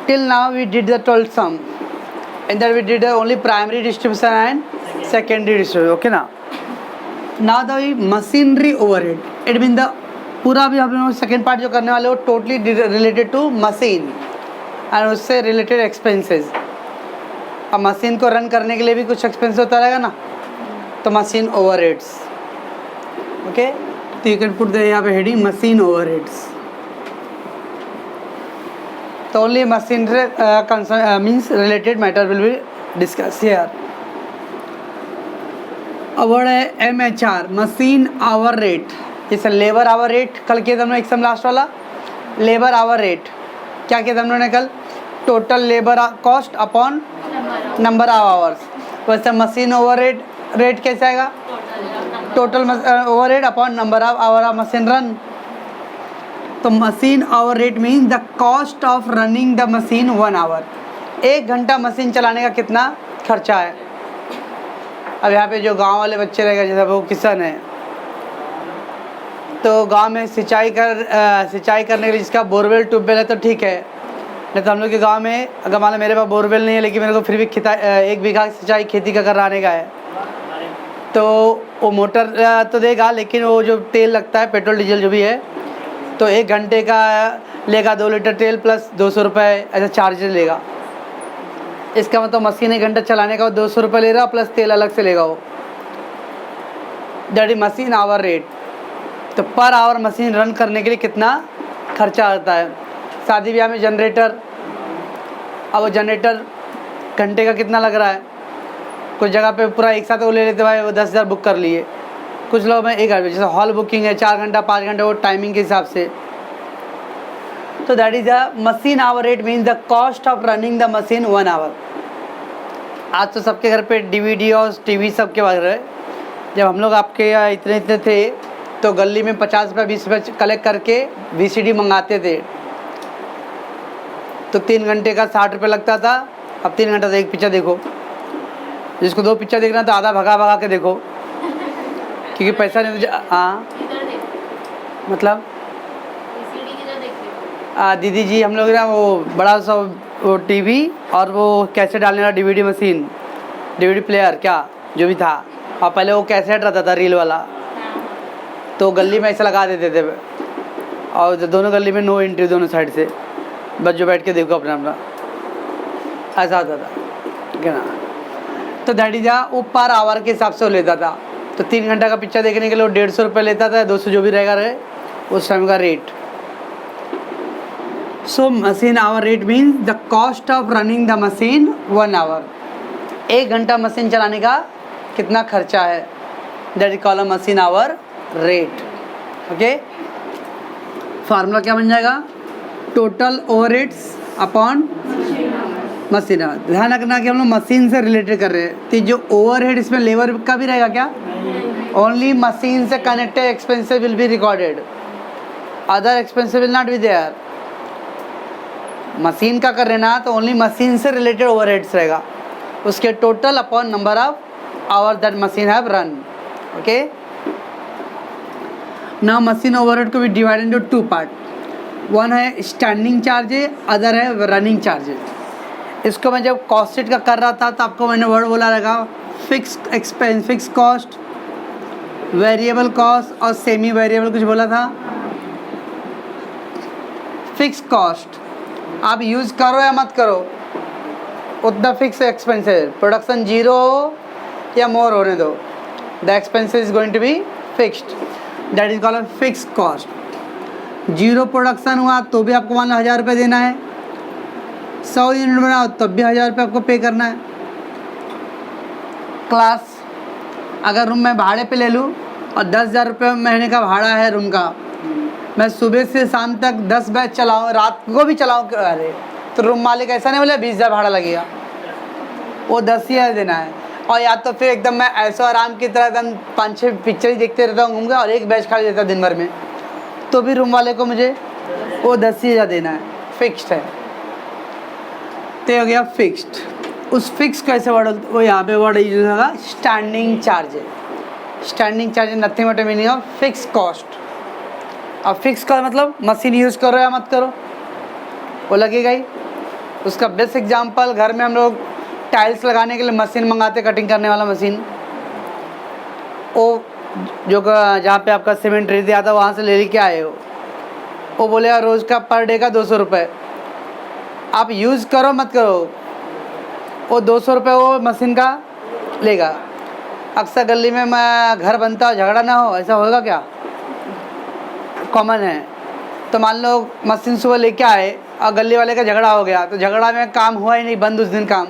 till now we did the 12th sum. In that we did only primary distribution and secondary distribution. Okay ना. Now the machinery overhead. It means the पूरा भी हम लोग second part जो करने वाले हो totally related to machine and उससे रिलेटेड एक्सपेंसेस. अब मशीन को रन करने के लिए भी कुछ एक्सपेंस होता रहेगा ना, तो मशीन ओवरहेड्स. ओके, तो यू कैन पुट द यहाँ पे हेडिंग मशीन ओवरहेड्स. तो only machine concern means related matter will be discuss here. अब वर्ड है MHR, मशीन आवर रेट. जैसे लेबर आवर रेट कल किया था हमने एग्जाम लास्ट वाला. लेबर आवर रेट क्या किया था हम लोगों ने कल? Total labour cost upon number of hours. वैसे मशीन ओवर रेट कैसे आएगा? Total over rate upon number of hour of machine run. तो machine hour rate means the cost of running the machine 1 hour. 1 घंटा machine चलाने का कितना खर्चा है. अब यहाँ पे जो गांव वाले बच्चे रहेगा, जैसे वो किसान है, तो गांव में सिंचाई करने के लिए जिसका बोरवेल ट्यूबवेल है तो ठीक है. नहीं तो हम लोग के गांव में अगर मान लो मेरे पास बोरवेल नहीं है लेकिन मेरे को फिर भी 1 बीघा सिंचाई खेती का कराने का है, तो वो मोटर तो देगा, लेकिन वो जो तेल लगता है पेट्रोल डीजल जो भी है, तो 1 घंटे का लेगा 2 लीटर तेल प्लस 200 रुपये ऐसा चार्जेस लेगा. इसका मतलब मशीन 1 घंटा चलाने का 200 रुपये ले रहा प्लस तेल अलग से लेगा वो. That is machine hour rate. तो पर आवर मशीन रन करने के लिए कितना खर्चा आता है. शादी ब्याह में जनरेटर, अब वो जनरेटर घंटे का कितना लग रहा है. कुछ जगह पे पूरा एक साथ वो ले लेते भाई, वो 10,000 बुक कर लिए. कुछ लोग में 1 घंटे, जैसे हॉल बुकिंग है 4 घंटा 5 घंटा, वो टाइमिंग के हिसाब से. तो that is the machine hour rate means the cost of running the machine 1 hour. आज तो सबके घर पे DVD और TV सबके पास है. जब हम लोग आपके यहाँ इतने थे तो गली में 50 रुपये 20 रुपये कलेक्ट करके VCD मंगाते थे. तो 3 घंटे का 60 रुपये लगता था. अब 3 घंटा से 1 पिक्चर देखो. जिसको 2 पिक्चर देखना तो आधा भगा के देखो, क्योंकि पैसा नहीं. हाँ मतलब दीदी जी हम लोग ना वो बड़ा सा वो TV और वो कैसेट डालने वाला DVD मशीन, DVD प्लेयर क्या जो भी था, और पहले वो कैसेट रहता था रील वाला, तो गली में ऐसा लगा देते थे. और दोनों गली में नो एंट्री दोनों साइड से, बस जो बैठ के देखो अपना ऐसा होता था. ठीक है ना. तो दैट इज वो पर आवर के हिसाब से वो लेता था. तो 3 घंटा का पिक्चर देखने के लिए वो 150 रुपये लेता था, 200 जो भी रहेगा रहे उस टाइम का rate. So machine hour rate means the cost of running the machine 1 hour. 1 घंटा मशीन चलाने का कितना खर्चा है, that is called machine hour rate. Okay, formula क्या बन जाएगा? Total overheads upon machine hour. ध्यान रखना कि हम लोग मशीन से रिलेटेड कर रहे हैं, तो जो ओवरहेड इसमें लेबर का भी रहेगा क्या? ओनली मशीन से connected expenses will be recorded, other expenses will not be there. Machine का कर रहे ना तो ओनली मशीन से रिलेटेड ओवरहेड्स रहेगा, उसके total upon number of hour that machine have run. Okay, now machine overhead को भी डिवाइड इनटू 2 पार्ट. वन है स्टैंडिंग चार्जेस, अदर है रनिंग चार्जेस. इसको मैं जब कॉस्ट शीट का कर रहा था तो आपको मैंने वर्ड बोला रहेगा fix expense, fix cost, variable cost और सेमी वेरिएबल कुछ बोला था. फिक्स कॉस्ट आप यूज़ करो या मत करो उतना फिक्स एक्सपेंस है. प्रोडक्शन 0 हो या मोर होने दो, the expense is going to be fixed. That is called fix cost. 0 production हुआ तो भी आपको मान लो 1000 रुपये देना है. 100 यूनिट बनाओ तब भी 1000 रुपये आपको पे करना है. क्लास अगर रूम में भाड़े पे ले लूँ और 10,000 रुपये महीने का भाड़ा है रूम का, मैं सुबह से शाम तक 10 बैच चलाऊँ, रात को भी चलाऊँ, अरे तो रूम मालिक ऐसा नहीं बोले 20,000 भाड़ा लगेगा, वो 10,000 देना है. और या तो फिर एकदम मैं ऐसा आराम की तरह एकदम 5-6 पिक्चर ही देखते रहता हूँ घूमकर और 1 बैच खा देता दिन भर में, तो भी रूम वाले को मुझे वो 10,000 देना है. फिक्स्ड है. तो हो गया फिक्स्ड. उस फिक्स कैसे वर्ड, वो यहाँ पे वर्ड यूज होगा standing charge. Standing charge nothing but meaning of fix cost. अब फिक्स का मतलब मशीन यूज़ करो या मत करो वो लगेगा ही. उसका बेस्ट एग्जांपल, घर में हम लोग टाइल्स लगाने के लिए मशीन मंगाते, कटिंग करने वाला मशीन, वो जो जहाँ पे आपका सीमेंट रेती आता है वहाँ से ले के आए हो, वो बोलेगा रोज़ का पर डे का 200 रुपये। आप यूज़ करो मत करो, वो 200 रुपये वो मशीन का लेगा। अक्सर गली में मैं घर बनता हो झगड़ा ना हो, ऐसा होगा क्या? कॉमन है। तो मान लो मशीन सुबह लेके आए और गली वाले का झगड़ा हो गया, तो झगड़ा में काम हुआ ही नहीं, बंद उस दिन काम।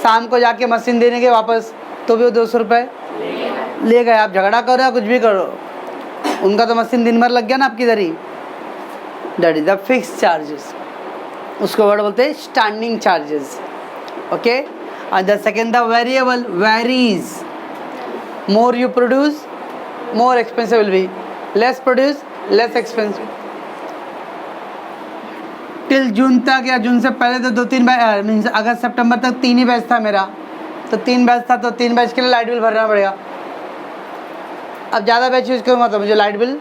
शाम को जाके मशीन देने के वापस, तो भी वो 200 रुपये ले गए। आप झगड़ा करो या कुछ भी करो, उनका तो मशीन दिन भर लग गया ना आपकी इधर ही। That is the fix charges, उसको वर्ड बोलते हैं standing charges. Okay, and the second the variable varies. More you produce more expensive will be, less produce less expensive. Till June तक या जून से पहले तो 2-3 बैच, मीन्स अगस्त सितंबर तक 3 ही बैच था मेरा, तो 3 बैच था, तो 3 बैच के लिए लाइट बिल भरना पड़ेगा। अब ज़्यादा बैच यूज़ करूँगा तो मुझे लाइट बिल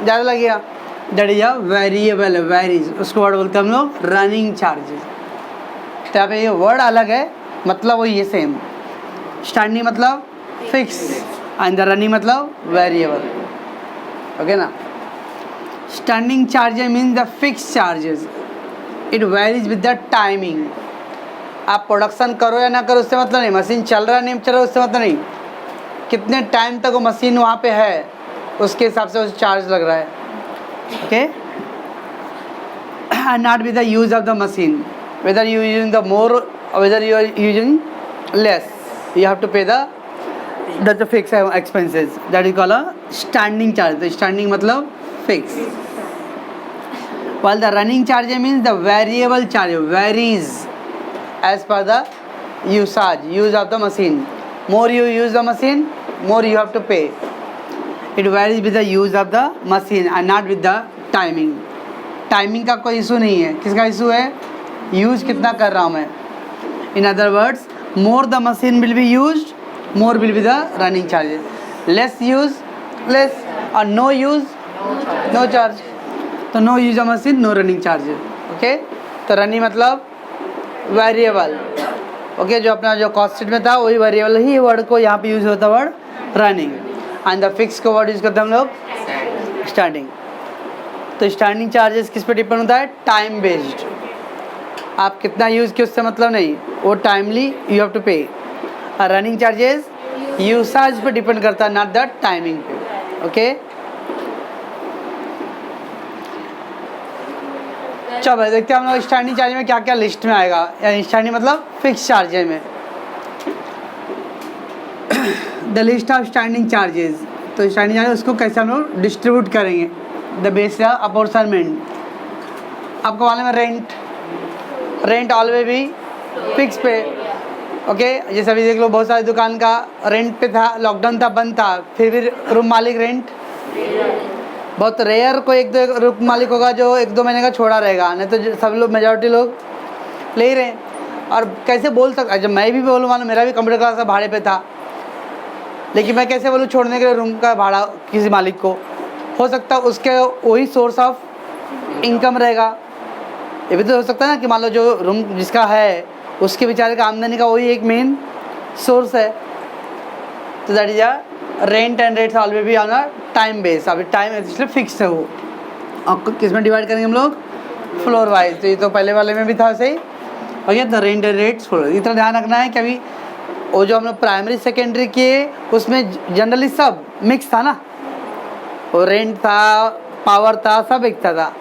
ज़्यादा लगेगा। That is a variable varies, उसको वर्ड बोलते हैं हम लोग रनिंग चार्जेस। तो यहाँ पे ये वर्ड अलग है, मतलब वो ये सेम। स्टैंडिंग मतलब फिक्स एंड द रनिंग मतलब वेरिएबल। ओके ना। Standing charges means the fix charges, it varies with the timing. आप प्रोडक्शन करो या ना करो उससे मतलब नहीं, मशीन चल रहा है नहीं चल रहा उससे मतलब नहीं, कितने टाइम तक वो मशीन वहाँ पे है उसके हिसाब से उस चार्ज लग रहा है। Okay, not with the use of the machine, whether you using the more और whether you are using less, you have to pay the fix expenses, that is called a standing charge. तो standing मतलब fix, while the running charge means the variable charge varies as per the use of the machine. More you use the machine, more you have to pay. It varies with the use of the machine and not with the timing. Timing का कोई issue नहीं है, किसका issue है? Use कितना कर रहा हूँ मैं। In other words, more the machine will be used, more will be the running charges. Less use, less, or no use, no charge. तो no use a machine no running charges. Okay, तो running मतलब variable. Okay, जो अपना जो cost sheet में था वही variable ही word को यहाँ पे यूज होता है word running, and the fix को वर्ड यूज करते हैं हम लोग स्टैंडिंग। तो स्टैंडिंग चार्जेस किस पे डिपेंड होता है? Time based. आप कितना यूज़ किए उससे मतलब नहीं, वो टाइमली यू हैव टू पे। रनिंग चार्जेस यूसेज पे डिपेंड करता है, नॉट द टाइमिंग पे। ओके, चलो देखते हैं हम लोग स्टैंडिंग चार्ज में क्या क्या लिस्ट में आएगा, या स्टैंडिंग मतलब फिक्स चार्जेज में। The list of standing charges, तो स्टैंडिंग चार्जेस उसको कैसे हम लोग डिस्ट्रीब्यूट करेंगे? The base apportionment. आपको मालूम है रेंट ऑलवेज भी फिक्स पे। ओके, जैसे अभी देख लो बहुत सारी दुकान का रेंट पे था, लॉकडाउन था, बंद था, फिर भी रूम मालिक रेंट, बहुत रेयर कोई एक दो रूम मालिक होगा जो 1-2 महीने का छोड़ा रहेगा, नहीं तो सब लोग मेजॉरिटी लोग ले ही रहे हैं। और कैसे बोल सकता, जब मैं भी बोलूँ, मानो मेरा भी कंप्यूटर क्लास का भाड़े पे था, लेकिन मैं कैसे बोलूँ छोड़ने के लिए रूम का भाड़ा किसी मालिक को? हो सकता है उसके वही सोर्स ऑफ इनकम रहेगा। ये भी तो हो सकता है ना कि मान लो जो रूम जिसका है उसके बेचारे का आमदनी का वही एक मेन सोर्स है। तो that is a rent and rates always be on a time base. अभी टाइम इसलिए फिक्स है वो। आपको किस में डिवाइड करेंगे हम लोग? Floor wise. तो ये तो पहले वाले में भी था सही। ओके, तो रेंट एंड रेट्स फ्लोर। इतना ध्यान रखना है कि अभी वो जो हम लोग प्राइमरी सेकेंडरी किए उसमें जनरली सब मिक्स था ना, वो रेंट था, पावर था, सब एक था।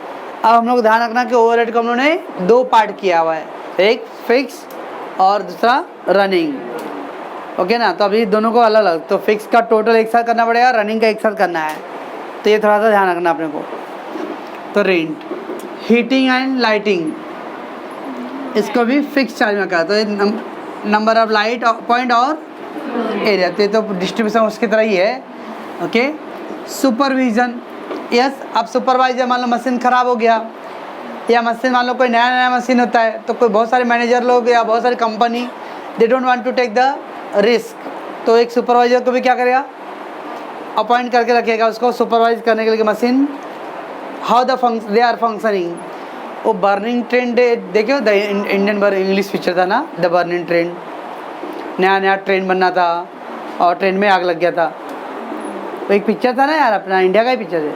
अब हम लोग ध्यान रखना कि ओवरहेड को हम लोगों ने 2 पार्ट किया हुआ है, एक फिक्स और दूसरा रनिंग। ओके ना, तो अभी दोनों को अलग अलग, तो फिक्स का टोटल एक साथ करना पड़ेगा, रनिंग का एक साथ करना है, तो ये थोड़ा सा ध्यान रखना अपने को। तो रेंट, हीटिंग एंड लाइटिंग, इसको भी फिक्स चार्ज में करा। तो ये नंबर ऑफ लाइट पॉइंट और एरिया, तो डिस्ट्रीब्यूशन उसकी तरह ही है। ओके, सुपरविजन, यस, अब सुपरवाइजर मान लो मशीन ख़राब हो गया, या मशीन मान लो कोई नया मशीन होता है, तो कोई बहुत सारे मैनेजर लोग या बहुत सारी company they don't want to take the risk, तो एक सुपरवाइजर को भी क्या करेगा? अपॉइंट करके रखेगा उसको सुपरवाइज करने के लिए machine how the they are functioning. वो बर्निंग ट्रेन देखे हो, द इंडियन इंग्लिश पिक्चर था ना, द बर्निंग ट्रेन। नया नया ट्रेन बनना था और ट्रेन में आग लग गया था। वो एक पिक्चर था ना यार, अपना इंडिया का ही पिक्चर है।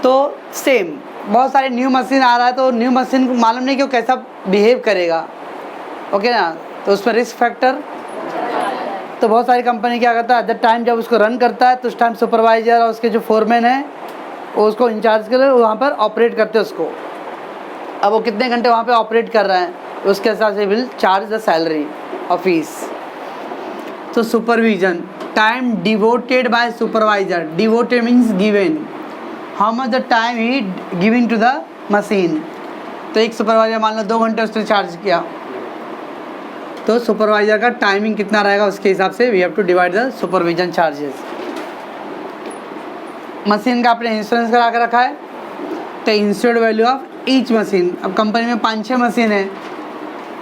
तो सेम बहुत सारे न्यू मशीन आ रहा है, तो न्यू मशीन को मालूम नहीं कि वो कैसा बिहेव करेगा, ओके ना। तो उसमें रिस्क फैक्टर, तो बहुत सारी कंपनी क्या करता है, एट द टाइम जब उसको रन करता है तो उस टाइम सुपरवाइजर और उसके जो फोरमैन है वो उसको इंचार्ज कर वहाँ पर ऑपरेट करते हैं उसको। अब वो कितने घंटे वहाँ पे ऑपरेट कर रहे हैं उसके हिसाब से विल चार्ज द सैलरी और फीस। तो supervision, time devoted by supervisor, devoted means given, how much the time he giving to the machine. तो एक सुपरवाइजर मान लो 2 घंटे उसने चार्ज किया, तो सुपरवाइजर का टाइमिंग कितना रहेगा उसके हिसाब से we have to divide the supervision charges. Machine का आपने इंश्योरेंस करा के रखा है, तो insured value of each machine. अब कंपनी में 5-6 मशीन है,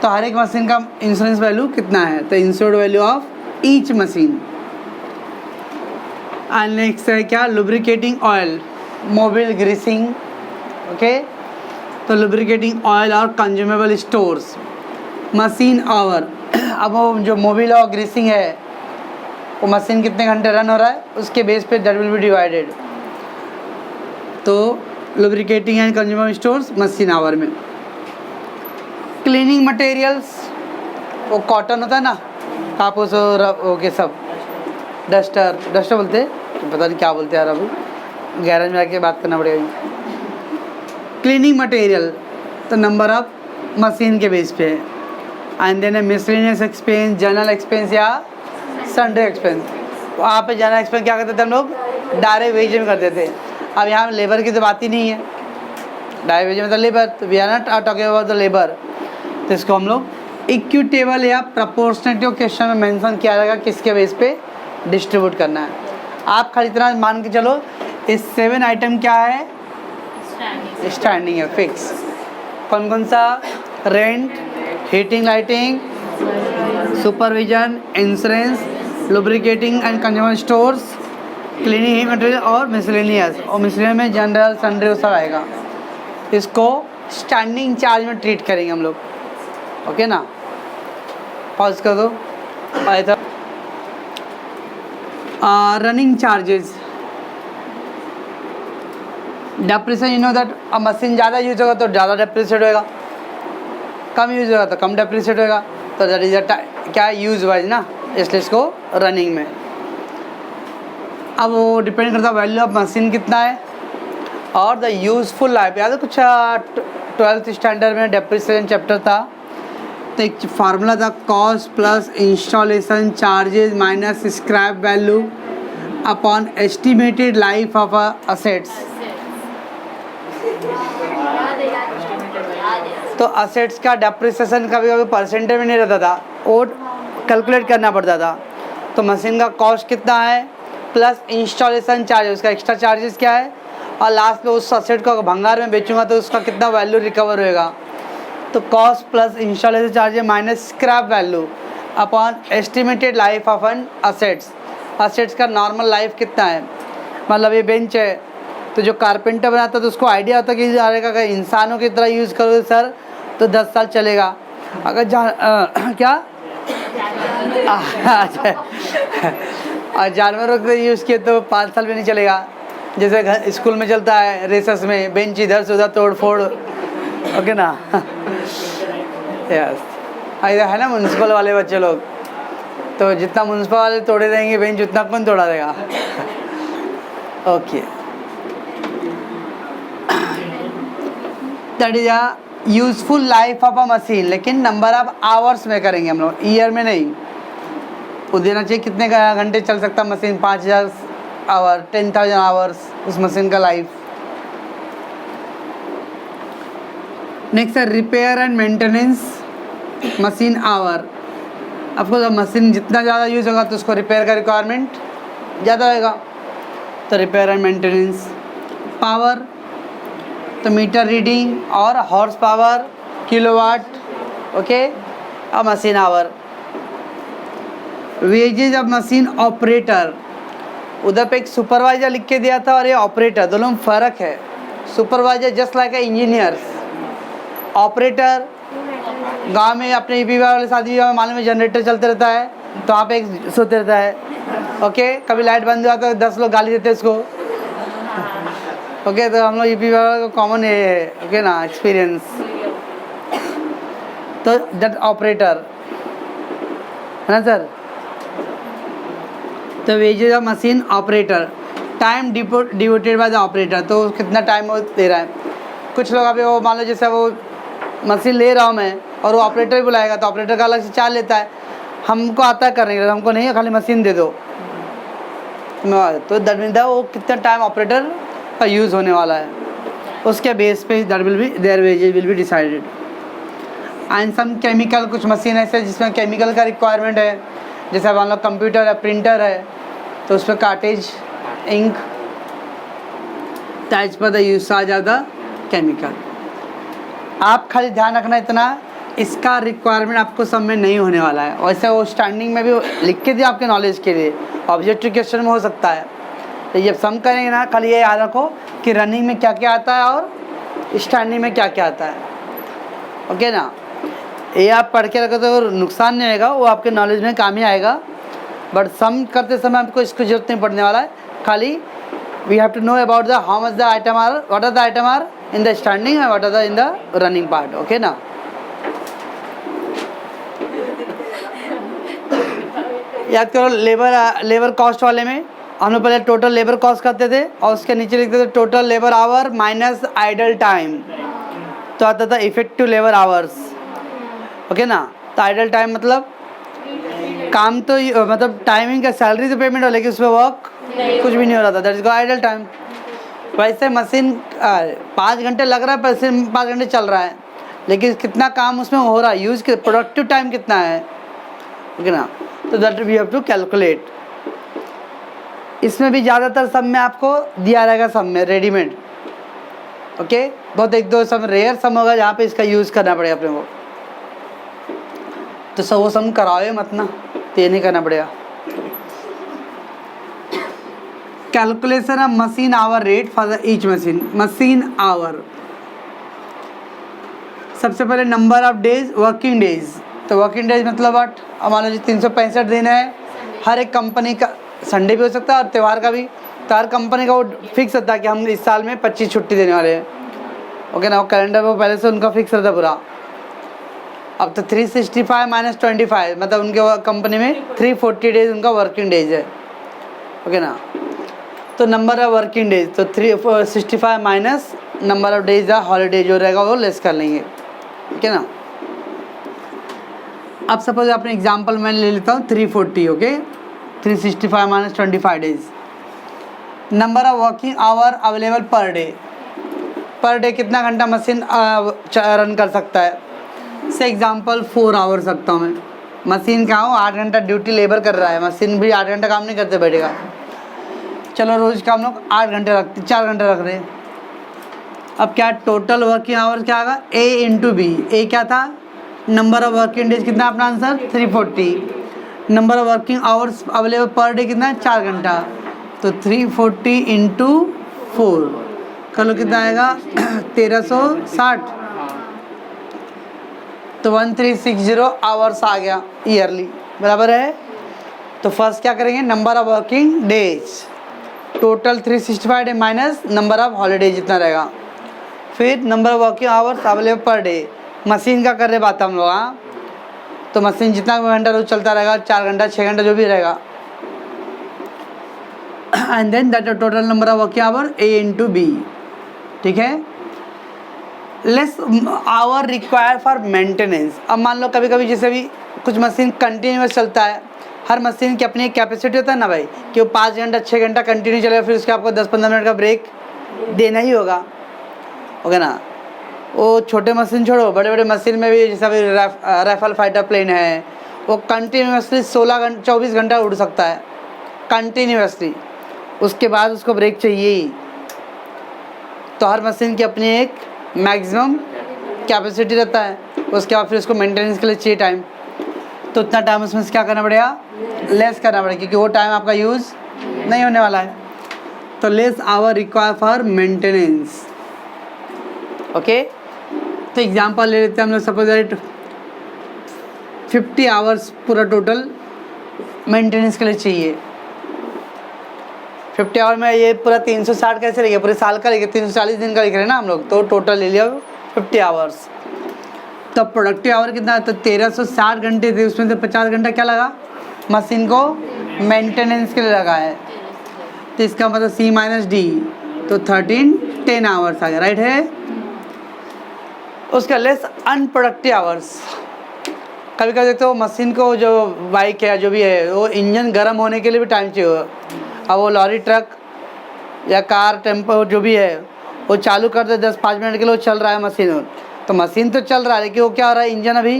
तो हर एक मशीन का इंश्योरेंस वैल्यू कितना है, तो insured value of each machine. And next है क्या, lubricating oil, Mobil greasing, okay. तो लुब्रिकेटिंग ऑयल और कंज्यूमेबल स्टोर्स, मशीन आवर। अब वो जो मोबिल और ग्रीसिंग है वो मशीन कितने घंटे रन हो रहा है उसके बेस पे दैट विल बी डिवाइडेड। तो lubricating and consumer stores machine hour में। क्लीनिंग मटेरियल्स, वो कॉटन होता है ना, कापूस और ओके सब, डस्टर बोलते हैं, पता नहीं क्या बोलते हैं यार, अभी गैरेज में आके बात करना पड़ेगा। क्लीनिंग मटेरियल तो नंबर ऑफ मशीन के बेस पे है। And then miscellaneous expense, general expense या सन्डे एक्सपेंस। वहाँ पे जनरल एक्सपेंस क्या करते थे हम लोग, डायरेक्ट वेज में करते थे। अब यहाँ लेबर की तो बात ही नहीं है, डायरेक्ट वेज में तो लेबर, तो we are not talking about the labour. तो इसको हम लोग इक्विटेबल या प्रोपोर्शनेटिव क्वेश्चन में मेंशन किया जाएगा किसके बेस पे डिस्ट्रीब्यूट करना है। आप खाली इतना मान के चलो, इस 7 आइटम क्या है, स्टैंडिंग है, फिक्स। कौन कौन सा, rent, heating lighting, supervision, insurance, lubricating and consumer stores, cleaning material और मिसलेनियस। और मिसलेनियस में जनरल सन्डे सब आएगा। इसको स्टैंडिंग चार्ज में ट्रीट करेंगे हम लोग, ओके ना। पॉज कर दो। आया था running charges, depreciation, you know that अब मशीन ज़्यादा यूज होगा तो ज़्यादा डेप्रिसिएट होगा, कम यूज होगा तो कम डेप्रिसिएट होगा। तो दैट इज क्या यूज वाइज ना, इसलिए इसको रनिंग में। अब वो डिपेंड करता है वैल्यू ऑफ मशीन कितना है और द यूजफुल लाइफ। याद है कुछ 12th स्टैंडर्ड में डेप्रिसिएशन चैप्टर था, तो एक फार्मूला था, cost plus installation charges minus scrap value upon estimated life of assets. तो असेट्स का डेप्रिसिएशन कभी कभी परसेंटेज में नहीं रहता था, वो कैलकुलेट करना पड़ता था। तो मशीन का कॉस्ट कितना है प्लस इंस्टॉलेशन चार्ज, उसका एक्स्ट्रा चार्जेस क्या है, और लास्ट में उस असेट को भंगार में बेचूंगा तो उसका कितना वैल्यू रिकवर होएगा। तो cost plus installation charges minus scrap value upon estimated life of an assets. Assets का नॉर्मल लाइफ कितना है, मतलब ये बेंच है तो जो कारपेंटर बनाता है तो उसको आइडिया होता है कि अगर इंसानों की तरह यूज़ करोगे सर तो 10 साल चलेगा। अगर क्या जानवरों को यूज़ किए तो 5 साल भी नहीं चलेगा। जैसे घर स्कूल में चलता है रेसेस में, बेंच इधर से उधर तोड़ फोड़, ओके ना। यस, इधर है ना म्यूनसिपल वाले बच्चे लोग, तो जितना म्यूनसिपल वाले तोड़े देंगे बेंच उतना कौन तोड़ा देगा। Okay, that is a useful life of a machine, लेकिन नंबर ऑफ आवर्स में करेंगे हम लोग, ईयर में नहीं। वो देना चाहिए कितने घंटे चल सकता मशीन, 5000 आवर, 10,000 आवर्स उस मशीन का लाइफ। नेक्स्ट है repair and maintenance machine our. आपको जब मशीन जितना ज़्यादा यूज होगा तो उसको रिपेयर का रिक्वायरमेंट ज़्यादा होगा, तो रिपेयर एंड मेंटेनेंस। पावर तो मीटर रीडिंग और हॉर्स पावर, किलोवाट, ओके, और machine hour. Wages of machine operator, उधर पे एक सुपरवाइजर लिख के दिया था और ये ऑपरेटर, दोनों में फ़र्क है। Supervisor just like a engineers, operator गांव में अपने ईपी वाले शादी विवाह में मालूम है जनरेटर चलते रहता है, तो वहाँ पे एक सोते रहता है। ओके, कभी लाइट बंद हुआ तो 10 लोग गाली देते हैं उसको। ओके, तो हम लोग ईपी वाला को कॉमन है, ओके ना, एक्सपीरियंस। तो दैट ऑपरेटर है ना सर। तो wages of machine operator, time devoted by the operator, तो कितना टाइम वो दे रहा है। कुछ लोग अभी वो मान लो जैसे वो मशीन ले रहा हूँ मैं और वो ऑपरेटर ही बुलाएगा तो ऑपरेटर का अलग से चार्ज लेता है। हमको आता है करने के लिए, हमको नहीं है, खाली मशीन दे दो। तो दैट मीन वो कितना टाइम ऑपरेटर का यूज़ होने वाला है, उसके बेस पे that will be their wages will be decided. And some chemical, कुछ मशीन ऐसे जिसमें केमिकल का रिक्वायरमेंट है, जैसे मान लो कंप्यूटर है, प्रिंटर है, तो उस पर cartage, ink, as per the use आ जाता केमिकल। आप खाली ध्यान रखना इतना, इसका रिक्वायरमेंट आपको सब में नहीं होने वाला है। वैसे वो स्टैंडिंग में भी लिख के दिया आपके नॉलेज के लिए, ऑब्जेक्टिव क्वेश्चन में हो सकता है। तो जब सम करेंगे ना, खाली ये याद रखो कि रनिंग में क्या क्या आता है और स्टैंडिंग में क्या क्या आता है। ओके ना, ये आप पढ़ के रखो तो नुकसान नहीं आएगा, वो आपके नॉलेज में काम ही आएगा। बट सम करते समय आपको इसको जरूरत नहीं पड़ने वाला है। खाली we have to know about the how much the item are, what are the item are in the standing and what are the in the running part. Okay ना। याद करो लेबर कॉस्ट वाले में हम लोग पहले टोटल लेबर कॉस्ट करते थे और उसके नीचे लिखते थे total labour our minus idle time, तो आता था इफेक्टिव लेबर आवर्स। ओके ना। तो आइडल टाइम मतलब काम तो मतलब टाइमिंग का सैलरी तो पेमेंट हो, लेकिन उसमें वर्क कुछ भी नहीं हो रहा था, दैट इज आइडल टाइम। वैसे मशीन 5 घंटे लग रहा है, पैसे 5 घंटे चल रहा है, लेकिन कितना काम उसमें हो रहा है, यूज प्रोडक्टिव टाइम कितना है। ओके ना। तो that we have to calculate. इसमें भी ज़्यादातर सब में आपको दिया रहेगा, सब में रेडीमेड। ओके, बहुत एक दो सम रेयर सम होगा जहाँ पे इसका यूज़ करना पड़ेगा अपने को, तो सब वो सम कराओ मत ना, तो ये नहीं करना पड़ेगा। Calculation of machine hour rate for the each machine. Machine our, सबसे पहले number of days, working days. तो वर्किंग डेज मतलब व्हाट, मान लो 365 दिन है, हर एक कंपनी का, संडे भी हो सकता है और त्यौहार का भी, तो हर कंपनी का वो फिक्स होता है कि हम इस साल में 25 छुट्टी देने वाले हैं। ओके ना, वो कैलेंडर वो पहले से उनका फिक्स रहता है पूरा। अब तो 365 माइनस 25 मतलब उनके कंपनी में 340 डेज उनका वर्किंग डेज है। ओके ना। तो नंबर ऑफ वर्किंग डेज, तो 365 minus number of days holiday जो रहेगा वो लेस कर लेंगे। ठीक है ना। अब सपोज अपने एग्जांपल मैं ले लेता हूँ 340। Okay, 365 minus 25 days. Number of working our available per day कितना घंटा मशीन रन कर सकता है। से एग्जांपल 4 आवर सकता हूँ मैं। मशीन का हूँ 8 घंटा ड्यूटी लेबर कर रहा है, मशीन भी 8 घंटा काम नहीं करते बैठेगा। चलो रोज़ का हम लोग 8 घंटे रखते, 4 घंटे रख रहे हैं। अब क्या टोटल वर्किंग आवर्स क्या होगा, A इंटू बी। ए क्या था, नंबर ऑफ वर्किंग डेज कितना, अपना answer 340। Number of working hours available per day कितना है, 4 घंटा। तो 340 इंटू 4 कर लो कितना आएगा 1360। तो 1360 आवर्स आ गया ईयरली, बराबर है। तो फर्स्ट क्या करेंगे, number of working days, total 365 day minus number of holiday जितना रहेगा, फिर number of working hours available per day. Machine का कर रहे बात हम लोग, हाँ। तो मशीन जितना घंटा रोज चलता रहेगा, 4 घंटा 6 घंटा जो भी रहेगा, and then that total number of working hour A into B. ठीक है। Less hour require for maintenance. अब मान लो कभी कभी जैसे भी कुछ मशीन कंटिन्यूस चलता है, हर मशीन की अपनी एक कैपेसिटी होता है ना भाई, कि वो 5 घंटा 6 घंटा कंटिन्यू चलेगा, फिर उसके आपको 10-15 मिनट का ब्रेक देना ही होगा। ओके ना। वो छोटे मशीन छोड़ो, बड़े बड़े मशीन में भी जैसा भी राइफल फाइटर प्लेन है, वो कंटिन्यूसली 24 घंटा उड़ सकता है कंटिन्यूसली, उसके बाद उसको ब्रेक चाहिए ही। तो हर मशीन की अपनी एक मैक्सिमम कैपेसिटी रहता है, उसके बाद फिर उसको मेंटेनेंस के लिए चाहिए टाइम, तो उतना टाइम उसमें से क्या करना पड़ेगा, लेस करना पड़ेगा, क्योंकि वो टाइम आपका यूज़ नहीं होने वाला है। तो less hour require for maintenance. Okay, तो एग्जांपल ले लेते हैं हम लोग। सपोज दैट 50 आवर्स पूरा टोटल मेंटेनेंस के लिए चाहिए। 50 आवर में ये पूरा 360 कैसे लिखे, पूरे साल का लिखे, 340 दिन का लिख रहे हैं ना हम लोग, तो टोटल ले लिया 50 आवर्स। तो प्रोडक्टिव आवर कितना है, तो 1360 घंटे थे, उसमें से 50 घंटा क्या लगा, मशीन को मेंटेनेंस के लिए लगा है। तो इसका मतलब C माइनस डी, तो 10 आवर्स आ गया, राइट है। उसका लेस अनप्रोडक्टिव आवर्स। कभी कभी देखते हो मशीन को, जो बाइक है जो भी है, वो इंजन गर्म होने के लिए भी टाइम चाहिए। अब वो लॉरी, ट्रक या कार, टेम्पो जो भी है, वो चालू कर दे 10-5 मिनट के लिए, वो चल रहा है मशीन, तो मशीन तो चल रहा है, लेकिन वो क्या हो रहा है, इंजन अभी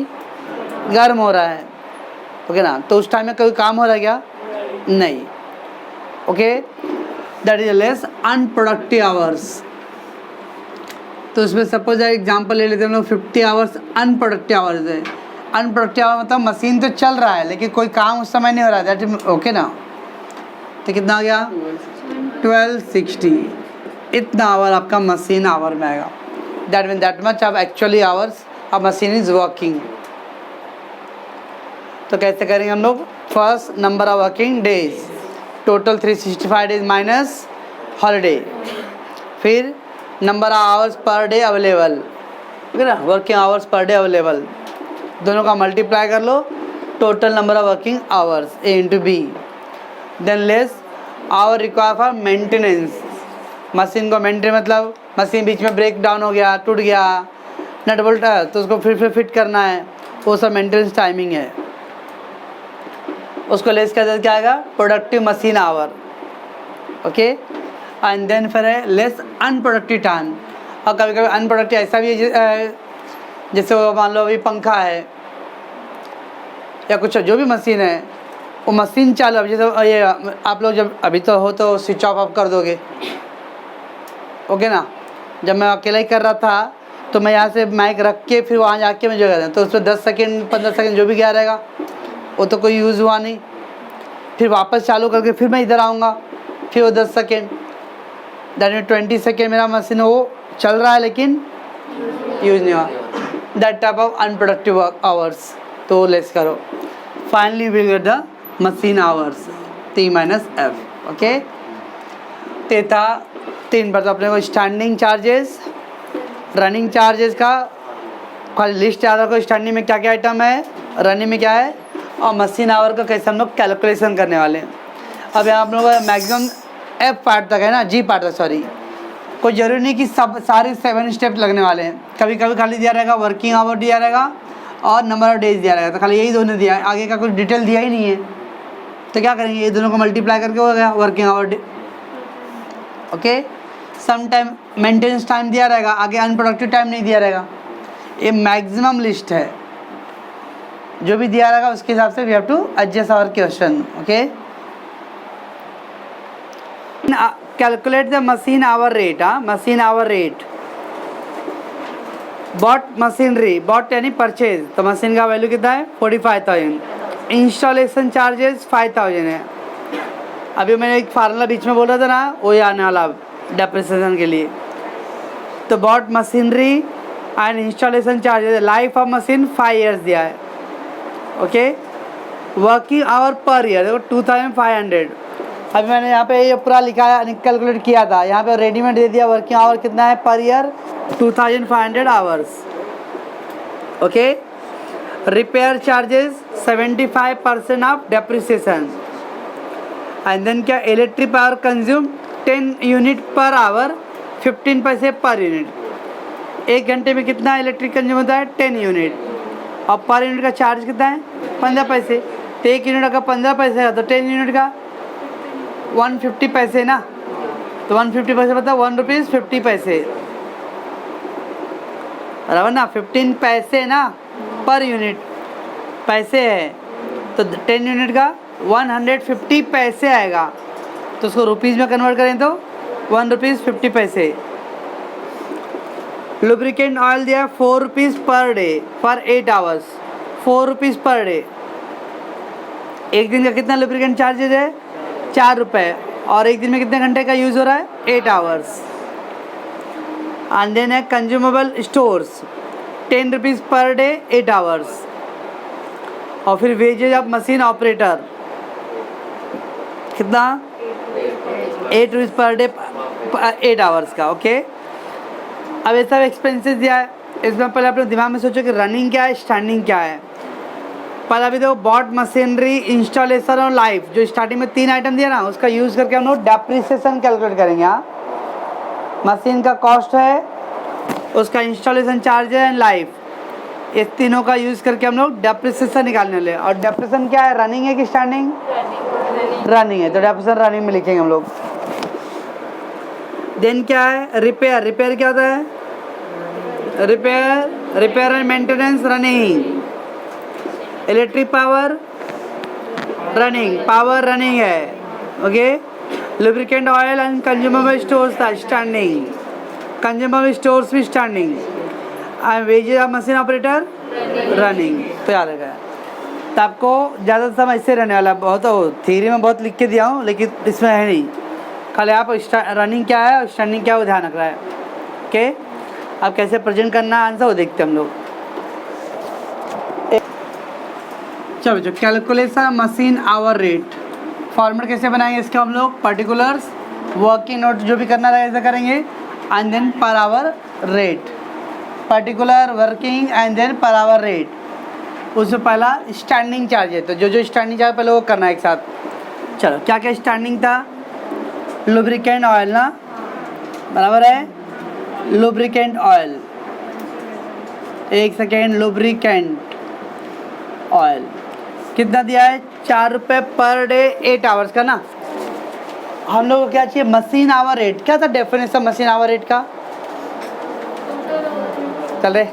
गर्म हो रहा है, ओके ना। तो उस टाइम में कोई काम हो रहा है क्या, नहीं, okay. That is less unproductive hours. तो उसमें सपोज एग्जांपल ले लेते हैं हम लोग, 50 आवर्स अनप्रोडक्टिव आवर्स है। अनप्रोडक्टिव आवर मतलब मशीन तो चल रहा है लेकिन कोई काम उस समय नहीं हो रहा है, दैट इज ओके ना। तो कितना आ गया, 1260, इतना आवर आपका मशीन आवर में आएगा। That mean that much of actually hours a machine is working. तो कैसे करेंगे हम लोग, first number of working days, total 365 days minus holiday, फिर number of hours per day available, ठीक है ना, working hours per day available, दोनों का मल्टीप्लाई कर लो, total number of working hours A into B, then less hour require for maintenance. Machine को maintain मतलब मशीन बीच में ब्रेक डाउन हो गया, टूट गया, नट बोल्ट है, तो उसको फिर फिट करना है, वो सब मेंटेनेंस टाइमिंग है, उसको लेस कर देते क्या आएगा, productive machine hour, okay. And then फिर है लेस अनप्रोडक्टिव टाइम। और कभी कभी अनप्रोडक्टिव ऐसा भी है, जैसे वो मान लो अभी पंखा है या कुछ जो भी मशीन है, वो मशीन चालू, जैसे ये आप लोग जब अभी तो हो तो स्विच ऑफ कर दोगे, ओके ना। जब मैं अकेला ही कर रहा था तो मैं यहाँ से माइक रख के फिर वहाँ जाके मैं जो कर रहा, तो उसमें 10 सेकेंड 15 सेकेंड जो भी गया रहेगा, वो तो कोई यूज़ हुआ नहीं। फिर वापस चालू करके फिर मैं इधर आऊँगा, फिर वो 10 सेकेंड, दैट मीन 20 सेकेंड मेरा मशीन वो चल रहा है लेकिन यूज़ नहीं हुआ। That type of unproductive hours, तो लेस करो। Finally will get the machine hours T minus F, okay. ते था 3 पर, तो अपने को स्टैंडिंग चार्जेस, रनिंग चार्जेस का खाली लिस्ट याद रखो, स्टैंडिंग में क्या क्या आइटम है, रनिंग में क्या है, और मशीन आवर का कैसे हम लोग कैलकुलेशन करने वाले हैं। अब यहाँ आप लोगों का मैक्सिमम F पार्ट तक है ना, G पार्ट तक सॉरी, कोई ज़रूरी नहीं कि सब सारे 7 स्टेप लगने वाले हैं। कभी कभी खाली दिया रहेगा वर्किंग आवर दिया रहेगा और नंबर ऑफ डेज दिया रहेगा, तो खाली यही दोनों दिया है, आगे का कुछ डिटेल दिया ही नहीं है। तो क्या करेंगे, ये दोनों को मल्टीप्लाई करके हो गया working hour day, okay. Some time maintenance time दिया रहेगा, आगे अनप्रोडक्टिव टाइम नहीं दिया रहेगा। ये मैक्सिमम लिस्ट है, जो भी दिया रहेगा उसके हिसाब से we have to adjust our question, okay. Calculate the machine hour rate, machine hour rate, bought machinery, bought यानी परचेज, तो मशीन का वैल्यू कितना है 45,000, इंस्टॉलेशन चार्जेस 5,000 है। अभी मैंने एक फार्मूला बीच में बोल रहा था ना, वो आने वाला डेप्रिसिएशन के लिए। तो bought machinery and installation charges, life of machine 5 years दिया है, ओके। वर्किंग आवर पर ईयर देखो 2500। अभी मैंने यहाँ पे ये पूरा लिखा है, कैलकुलेट किया था, यहाँ पे रेडीमेड दे दिया। वर्किंग आवर कितना है per year 2500 hours, okay. Repair charges 75% of depreciation, and then क्या, electric power consume 10 unit per hour, 15 पैसे पर यूनिट। 1 घंटे में कितना इलेक्ट्रिक कंज्यूम होता है 10 यूनिट, और पर यूनिट का चार्ज कितना है 15 पैसे। तो 1 यूनिट का 15 पैसे है, तो 10 यूनिट का 150 पैसे ना, तो 150 पैसे मतलब 1 रुपीज़ 50 पैसे, बराबर ना, 15 पैसे ना पर यूनिट पैसे है, तो 10 यूनिट का 150 पैसे आएगा। तो उसको रुपीज़ में कन्वर्ट करें तो 1 रुपीज़ 50 पैसे। लुब्रिकेंट ऑयल दिया 4 rupees per day for 8 hours, 4 rupees per day. एक दिन का कितना लुब्रिकेंट चार्जेज है 4 रुपये, और एक दिन में कितने घंटे का यूज़ हो रहा है 8 आवर्स। एंड देन है consumable stores 10 rupees per day 8 hours, और फिर वेजेज ऑफ मशीन ऑपरेटर कितना 8 रुपीज़ पर डे 8 आवर्स का। ओके, अब ये सब एक्सपेंसेस दिया है। इसमें पहले अपने दिमाग में सोचो कि रनिंग क्या है, स्टैंडिंग क्या है। पहले अभी देखो बॉट मशीनरी, इंस्टॉलेशन और लाइफ, जो स्टार्टिंग में 3 आइटम दिया ना, उसका यूज़ करके हम लोग डेप्रिसिएशन कैलकुलेट करेंगे। हाँ, मशीन का कॉस्ट है, उसका इंस्टॉलेशन चार्ज है एंड लाइफ, इस तीनों का यूज़ करके हम लोग डेप्रिसिएशन निकालने वाले हैं। और डेप्रिसिएशन क्या है, रनिंग है कि स्टैंडिंग? रनिंग है, तो डेप्रिसिएशन रनिंग में लिखेंगे हम लोग। देन क्या है, रिपेयर। रिपेयर क्या होता है? Repair and maintenance running. Electric power running, power running है। Okay, lubricant oil and consumable stores था स्टैंडिंग, कंज्यूमेबल स्टोर्स भी standing, and wages of machine operator running. तो याद रखा है। तो आपको ज़्यादा समय इससे रहने वाला, बहुत थ्योरी में बहुत लिख के दिया हूँ, लेकिन इसमें है नहीं, खाली आप रनिंग क्या है और स्टैंडिंग क्या है वो ध्यान रख रहा है। ओके, अब कैसे प्रेजेंट करना आंसर वो देखते हैं हम लोग। चलो, जो calculation machine hour rate format कैसे बनाएंगे इसके हम लोग, पर्टिकुलर्स, वर्किंग नोट जो भी करना रहेगा ऐसा करेंगे, and then per hour rate, particular, working and then per hour rate. उसमें पहला स्टैंडिंग चार्ज है, तो जो स्टैंडिंग चार्ज पहले वो करना है एक साथ। चलो, क्या क्या स्टैंडिंग था? लुब्रिकेंट ऑयल ना, बराबर है, लुब्रिकेंट ऑयल, एक सेकेंड, लुब्रिकेंट ऑयल कितना दिया है? 4 रुपये पर डे 8 आवर्स का ना। हम लोग को क्या चाहिए? Machine hour rate. क्या था डेफिनेशन मशीन आवर रेट का? चल रहे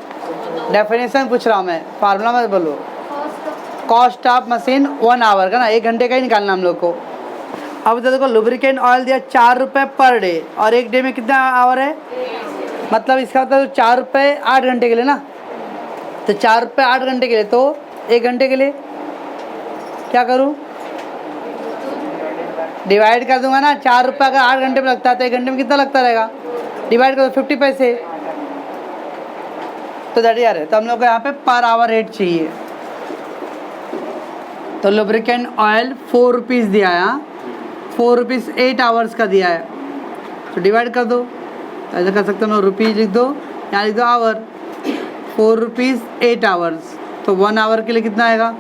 डेफिनेशन पूछ रहा हूँ मैं, फार्मूला मत बोलो। कॉस्ट ऑफ मशीन 1 आवर का ना, 1 घंटे का ही निकालना हम लोग को। अब तो देखो लुब्रिकेंट ऑयल दिया 4 रुपये पर डे, और एक डे में कितना आवर है? मतलब इसका मतलब 4 रुपये 8 घंटे के लिए ना, तो 4 रुपये 8 घंटे के लिए, तो 1 घंटे के लिए क्या करूँ? डिवाइड कर दूंगा ना। 4 रुपये अगर 8 घंटे में लगता है तो 1 घंटे में कितना लगता रहेगा? डिवाइड कर दो 50 पैसे, तो दैट यार है। तो हम लोग को यहाँ पे पर आवर रेट चाहिए। तो लुब्रिकेंट ऑयल 4 रुपीज़ दिया है, 4 रुपीज़ 8 आवर्स का दिया है, तो डिवाइड कर दो। ऐसा कर सकते हो, रुपीज़ लिख दो, यहाँ लिख दो आवर, 4 रुपीज़ 8 आवर्स, तो 1 आवर के लिए कितना आएगा?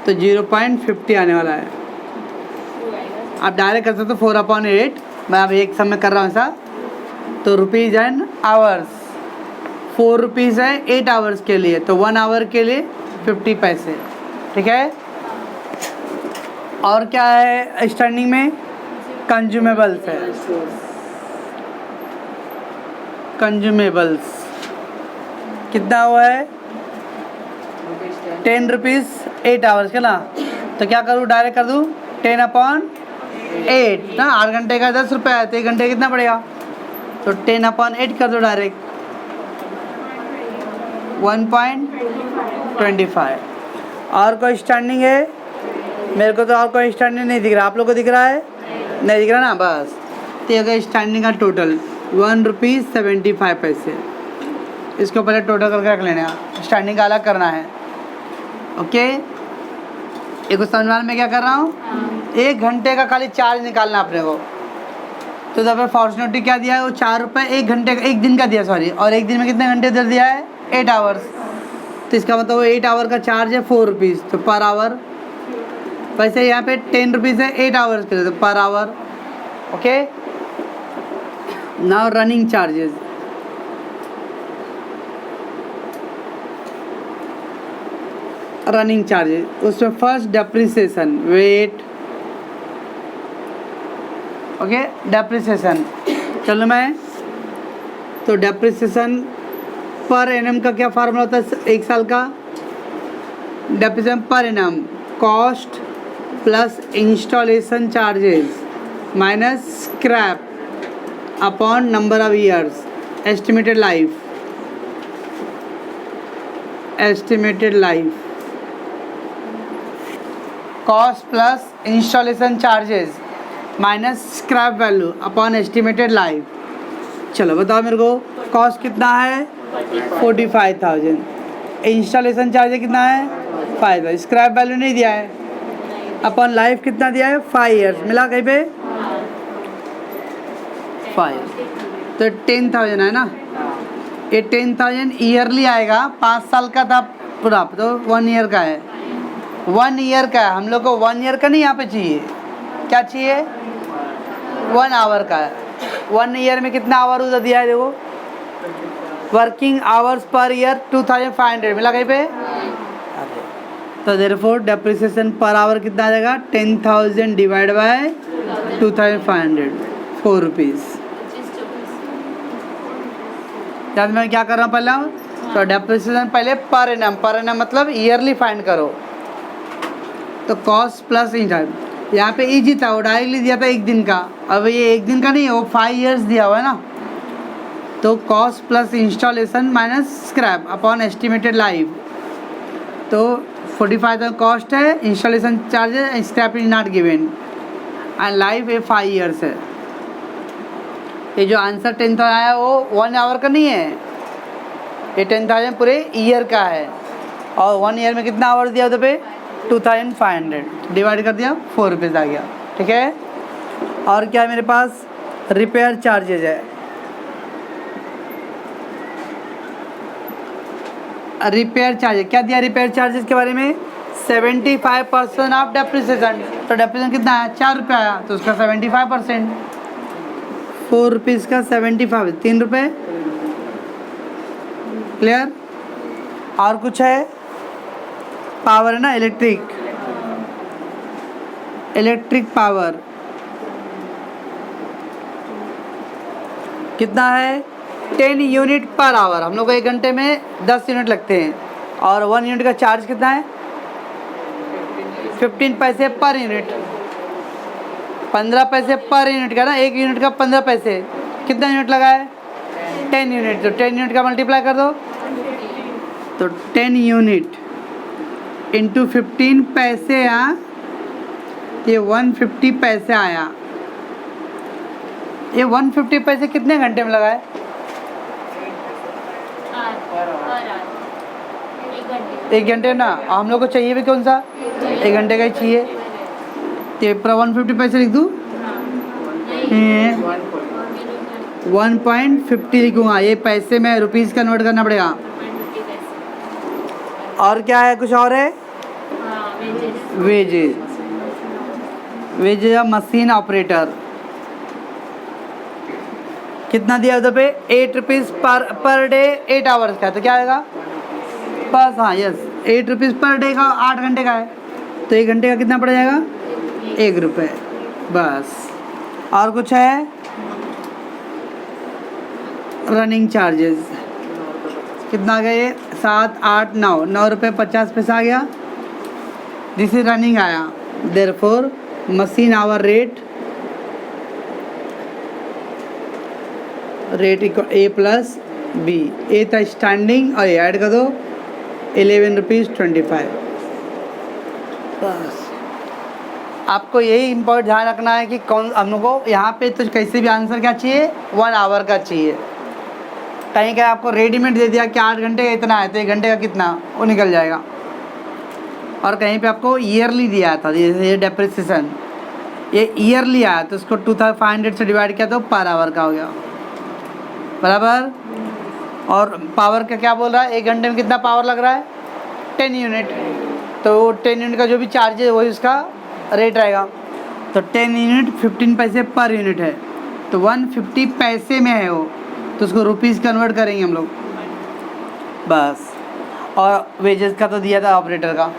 तो 0.50 आने वाला है। आप डायरेक्ट कर सकते हो 4/8, मैं अब एक समय कर रहा हूँ ऐसा। तो रुपीज़ एंड आवर्स, 4 रुपीज़ है 8 आवर्स के लिए, तो 1 आवर के लिए 50 पैसे। ठीक है। और क्या है स्टैंडिंग में? कंज्यूमेबल्स है, कंज्यूमेबल्स कितना हुआ है? 10 रुपीज़ 8 आवर्स का ना, तो क्या करूँ? डायरेक्ट कर दूँ 10/8 ना, 8 घंटे का 10 रुपये है, तो 1 घंटे कितना पड़ेगा? तो 10/8 कर दो डायरेक्ट, 1.25। और कोई स्टैंडिंग है? मेरे को तो और कोई स्टैंडिंग नहीं दिख रहा, आप लोग को दिख रहा है? नहीं दिख रहा ना, बस। तो अगर स्टैंडिंग का टोटल 1 रुपीज़ 75 पैसे, इसको पहले टोटल करके रख लेना, स्टैंडिंग का अलग करना है। ओके, एक समझ में क्या कर रहा हूँ? 1 घंटे का खाली चार्ज निकालना अपने को। तो जब फॉर्चुनेटली क्या दिया है वो 4 रुपये 1 घंटे का, 1 दिन का दिया, सॉरी, और 1 दिन में कितने घंटे दे दिया है? 8 आवर्स। तो इसका मतलब वो 8 आवर का चार्ज है 4 रुपीज़, तो पर आवर। वैसे यहाँ पे 10 रुपीज़ है 8 आवर्स के लिए, तो per hour. Okay, now running charges. Running charges, उसमें first depreciation, wait. Okay, depreciation. चलो मैं, तो डेप्रिसिएशन पर एनम का क्या फार्मूला होता है? 1 साल का depreciation per annum, cost plus installation charges minus scrap upon number of years, estimated life, estimated life. Cost plus installation charges, minus scrap value upon estimated life. चलो बताओ मेरे को, कॉस्ट कितना है 45,000, इंस्टॉलेशन चार्ज कितना है 5, स्क्रैप वैल्यू नहीं दिया है, अपॉन लाइफ कितना दिया है 5 ईयर्स, मिला कहीं पे 5, तो 10,000 है ना। ये 10,000 ईयरली आएगा, 5 साल का था पूरा, तो 1 ईयर का है, 1 ईयर का है। हम लोग को 1 ईयर का नहीं यहाँ पे चाहिए, क्या चाहिए 1 आवर का है। 1 ईयर में कितना आवर उधर दिया है देखो, वर्किंग आवर्स पर ईयर 2500, मिला कहीं पे। तो देयरफॉर डेप्रिसिएशन पर आवर कितना आ जाएगा 10,000 डिवाइड बाय 2500, 4 रुपीज़। याद मैं क्या कर रहा हूँ पहले, तो डेप्रिसिएशन पहले पर एनम मतलब ईयरली फाइंड करो। तो कॉस्ट प्लस इंटरेस्ट, यहाँ पे ईजी था, वो डायरेक्टली दिया था 1 दिन का, अब ये 1 दिन का नहीं है, वो 5 ईयर्स दिया हुआ है ना। तो cost plus installation minus scrap upon estimated life, तो 45,000 कॉस्ट है, installation charges, scrap is not given and life ये 5 ईयर्स है। ये जो आंसर 10,000 आया वो 1 आवर का नहीं है, ये 10,000 पूरे ईयर का है, और 1 ईयर में कितना आवर दिया उधर पे 2500, डिवाइड कर दिया 4 रुपीज़ आ गया, ठीक है। और क्या है मेरे पास, रिपेयर चार्जेज है। रिपेयर चार्जेज क्या दिया, रिपेयर चार्जेस के बारे में 75% ऑफ डेप्रिसिएशन, तो डेप्रिसिएशन कितना है 4 रुपये आया, तो उसका 75%, 4 रुपीज़ का 75, 3 रुपये, क्लियर। और कुछ है, पावर है ना, इलेक्ट्रिक पावर कितना है 10 यूनिट पर आवर, हम लोग को 1 घंटे में 10 यूनिट लगते हैं, और 1 यूनिट का चार्ज कितना है 15 पैसे पर यूनिट, 15 पैसे पर यूनिट का ना, 1 यूनिट का 15 पैसे, कितना यूनिट लगा है 10 यूनिट, तो 10 यूनिट का मल्टीप्लाई कर दो, तो 10 यूनिट इंटू 15 पैसे, ये 150 पैसे आया। ये 150 पैसे कितने घंटे में लगा है, 1 घंटे ना, हम लोग को चाहिए भी कौन सा 1 घंटे का ही चाहिए, तो पूरा 150 पैसे लिख दूँ, 1.50 लिखूँगा, ये पैसे में रुपीज़ कन्वर्ट करना पड़ेगा। और क्या है, कुछ और है, wages, wages of machine operator कितना दिया उधर पे 8 रुपीज़ पर डे 8 आवर्स का, तो क्या आएगा बस, हाँ यस 8 रुपीज़ पर डे का, 8 घंटे का है, तो 1 घंटे का कितना पड़ जाएगा 1 रुपये बस। और कुछ है, रनिंग चार्जेस कितना आ गया, ये 7, 8, 9 रुपये 50 पैसा आ गया, दिस इज रनिंग आया। Therefore machine hour rate equal A plus B, A था स्टैंडिंग और ये ऐड कर दो 11 रुपीज़ 25 बस। आपको यही इम्पोर्टेंट ध्यान रखना है कि कौन, हम लोग को यहाँ पे तो कैसे भी आंसर क्या चाहिए 1 आवर का चाहिए, कहीं का आपको रेडीमेड दे दिया कि 8 घंटे का इतना है, तो 1 घंटे का कितना वो निकल जाएगा, और कहीं पे आपको ईयरली दिया था, जैसे ये डेप्रिसिएशन ये ईयरली आया, तो उसको 2500 से डिवाइड किया तो पर आवर का हो गया, बराबर। और पावर का क्या बोल रहा है, 1 घंटे में कितना पावर लग रहा है 10 यूनिट, तो 10 यूनिट का जो भी चार्ज है वही उसका रेट रहेगा, तो 10 यूनिट 15 पैसे पर यूनिट है, तो 150 पैसे में है वो, तो उसको रुपीज़ कन्वर्ट करेंगे हम लोग बस। और वेजेस का तो दिया था ऑपरेटर का।